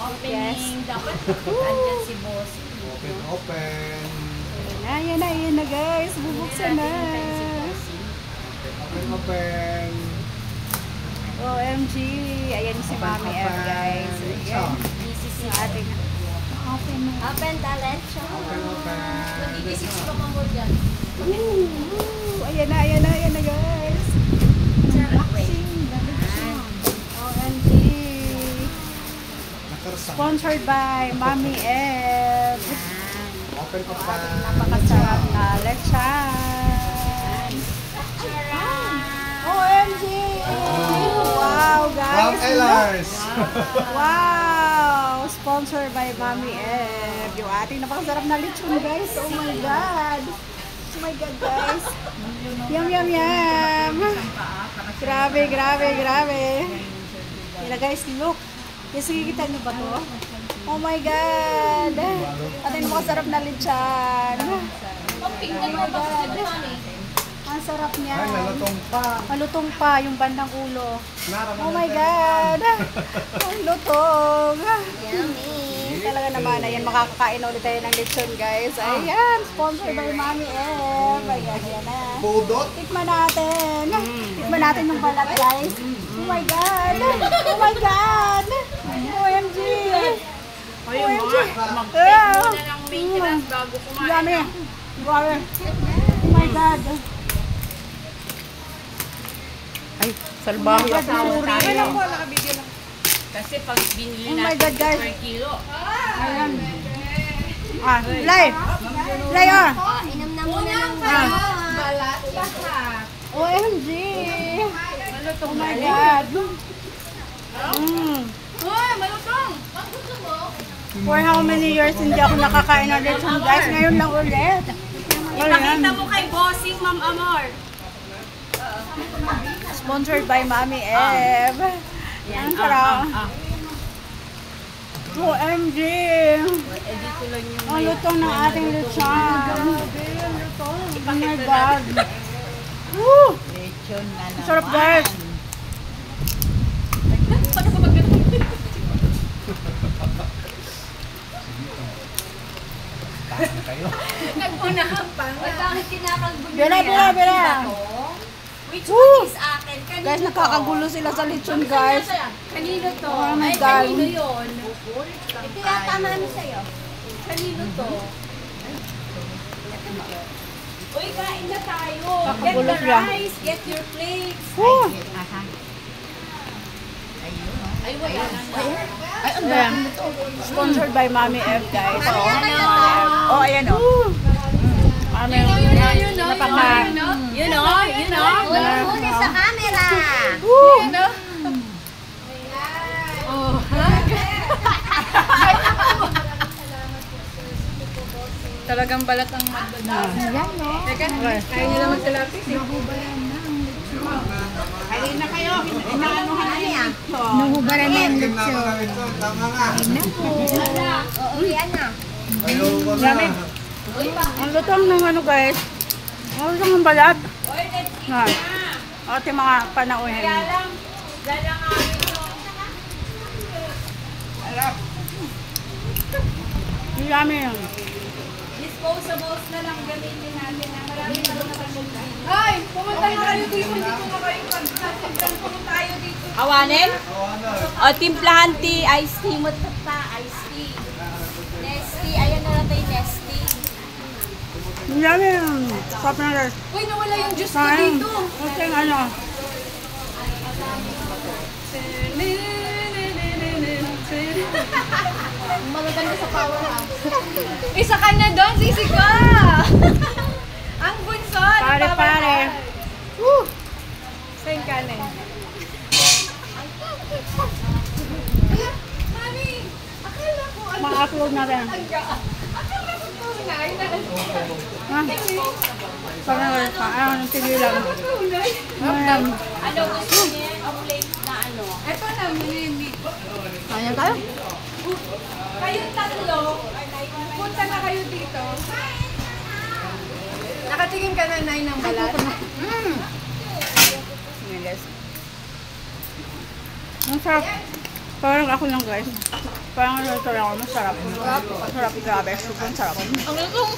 opening. Dapat andyan si boss. Open. Ayan na guys. Bubuksan na. Open. OMG. Ayan si Mami F guys. Ayan. Yung ating Open talent show. Open. Nag-i-6 pa mo dyan. Ayan na guys. OMG. Sponsored by Mami F. Open pa pa. Napakasarap na lechon. OMG! Wow, guys! From Ehlers! Wow! Sponsored by Mami F. Yung ating napakasarap na lechon, guys. Oh my God! Oh my God, guys! Yum, yum, yum! Grabe. Yan guys, look. Kasi kita nyo ba to? Oh my God! Ating napakasarap na lechon. Oh my God! Ang sarap niya. Ay, nalutong pa. Malutong pa yung bandang ulo. Oh my God! Ang lutong! Yummy! Talaga naman, ayan, makakakain ulit tayo ng lechon, guys. Ayan, sponsored by Mami F. Ayan, yan na. Pudot. Tikman natin. Tikman natin yung balat, guys. Oh my God! Oh my God! OMG! OMG! Yummy! Grabe! Oh my God! Ay, salbahe ako. Ay, naku, nakabigyan lang. Kasi pag binili Oh my natin God, guys. per kilo. Ayan. Lay! Lay, ah! Inom na muna ng balat. OMG! Oh my God! Uy, malutong! For how many years hindi ako nakakain ng lechon, guys? Ngayon lang ulit. Ipakita mo kay Bossing, Ma'am Amor. Sponsored by Mami F. Ang sarap. OMG! Dito lang yung Ang lutong ng ating lechon. Oh my God! Woo! lechon na naman. Sarap, guys. Nagpunahan pa. Bakit kinakagulo Bira. Which Woo! one is akin? Kanino Guys, to? nakakagulo sila sa lechon, guys. Kanino to? Oh my Ay, God. kanino yun? Ito yata mano sa'yo. Kanino to? Uy, kain na tayo. Get Nakakagulo the sila. rice, get your plates. Woo! Ay, wala na. Ayan. Sponsored by Mami F, guys. Oh, ayan o. Ano You know. Huli sa camera. Woo! Oh, talagang balat ang magdadaan. Ayan, no? Teka, kaya nila magkalapit. Kain na kayo. Inaanuhan na yan. Nahubaran na yung lechon. Tama nga. Oo, yan na. Ayoko na. Dami. Ang lutong ng ano, guys. Ang lutong ng balat. Yan. Ate mga panauhin. Dalang amin to. Ang dami yun. Disposables na lang gamitin natin na marami pa rin nakasunda. Ay! Pumunta na kayo dito. Hindi ko na kayo pagsasundan. Pumunta tayo dito. Awanin? O, timplahan tea, iced tea mo pa, iced tea. Nesty, ayan na lang tayo Nesty. Ang dami yun. Sarap na guys. Uy, nawala yung juice ko Kain. dito. Ito yung ano. Magaganda sa power ha. Isa ka na doon, sisi ka! Ang bunso! Pare. Woo! Saan ka na? Mami! Akala ko ano? Ma-upload natin. Akala ko tunay na Ha? Parang ano, sige lang. Ayan. ano gusto niya? A plate na ano? Ito na, mini. Ayan tayo. Kayong tatlo, punta na kayo dito. Nakatingin ka na, Nay, ng balat? Ayan guys. Ang sarap. Parang ako lang guys. Parang ito lang ako masarap. Masarap grabe. Super sarap. Ang lutong.